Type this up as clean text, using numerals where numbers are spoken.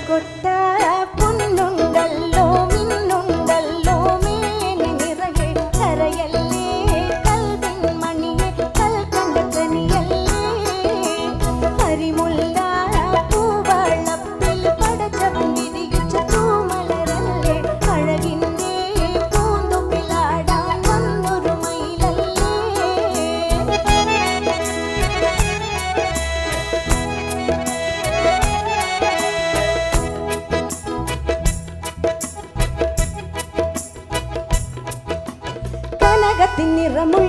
കൊട്ട പൊന്നുണ്ടല്ലോ മിന്നുണ്ടല്ലോ മേനി നിറയെ കരയല്ലേ കൽവിൻ മണിയെ കൽക്കണ്ട കനിയല്ലേ ഹരിമുല്ല പൂവളപ്പിൽ പടച്ചവൻ വിരിയിച്ച പൂമലരല്ലേ അഴകിന്റെ പൂന്തുമ്പിലാടാൻ വന്നൊരു മയിലല്ലേ കനകത്തിൻ നിറമുള്ള